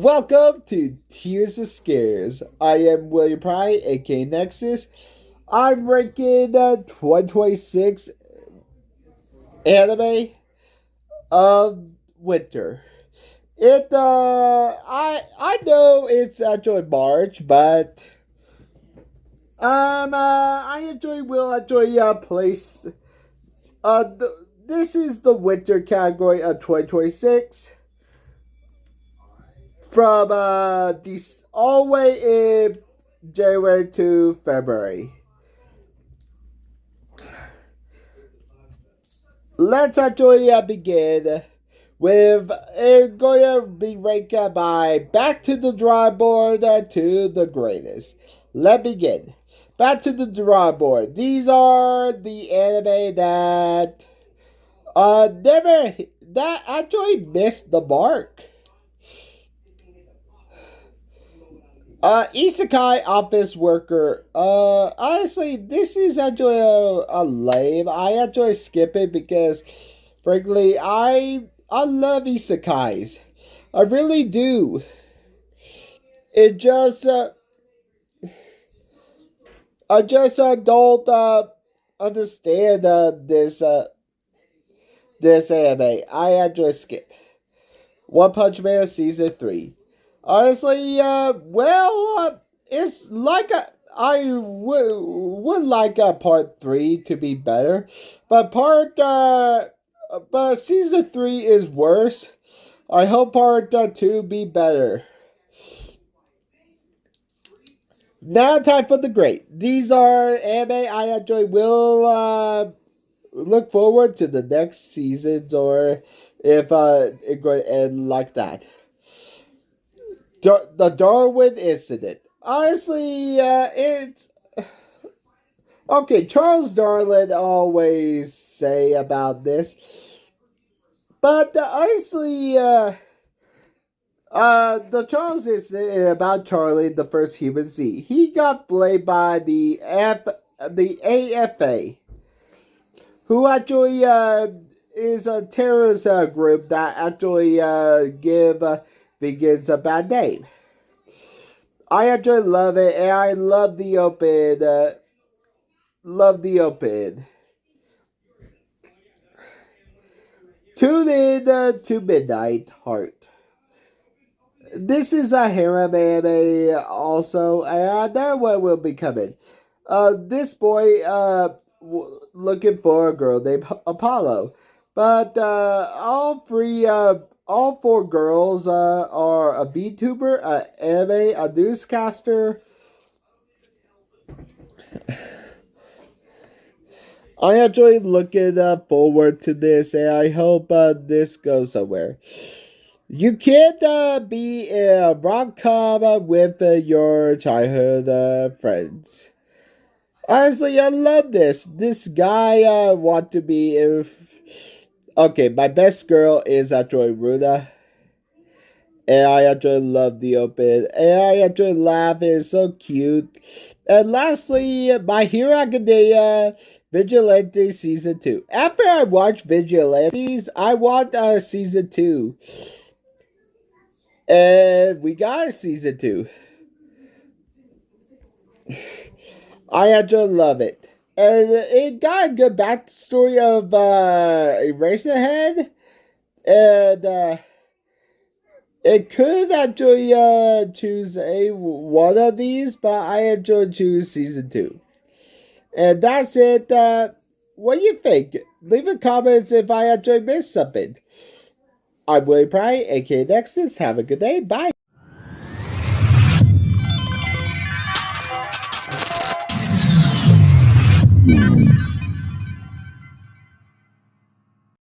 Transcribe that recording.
Welcome to Tears of Scares. I am William Prouty, aka Nexus. I'm ranking 2026 anime of winter. I know it's actually March, but will enjoy place. This is the winter category of 2026. From this all the way in January to February. Let's actually begin with going to be ranked by Back to the Drawing Board to the greatest. Let's begin. Back to the Drawing Board. These are the anime that actually missed the mark. Isekai Office Worker. Honestly, this is actually a lame. I actually skip it because, frankly, I love Isekais. I really do. It just, I just don't understand this anime. I actually skip. One Punch Man Season 3. Honestly, it's like I would like part 3 to be better, but but season 3 is worse. I hope part 2 be better. Now time for the great. These are anime I actually will look forward to the next seasons, or if it's going to end like that. The Darwin incident. Honestly, it's okay. Charles Darwin always say about this, but honestly, the Charles incident about Charlie, the first humanzee. He got blamed by the AFA, who actually is a terrorist group that actually give vegans a bad name. I actually love it, and I love the open. Love the open. Tune in to Midnight Heart. This is a harem anime also, and that one will be coming. This boy looking for a girl named Apollo, but all four girls are a VTuber, an anime, a newscaster. I actually looking forward to this, and I hope this goes somewhere. You can't be a rom-com with your childhood friends. Honestly, I love this. This guy want to be okay, my best girl is actually Runa. And I actually love the open. And I actually laugh. It's so cute. And lastly, My Hero Academia Vigilantes Season 2. After I watch Vigilantes, I want Season 2. And we got a Season 2. I actually love it. And it got a good backstory of Eraserhead. And it could actually choose one of these, but I actually choose Season 2. And that's it. What do you think? Leave a comment if I actually missed something. I'm William Prouty, aka Nexus. Have a good day. Bye.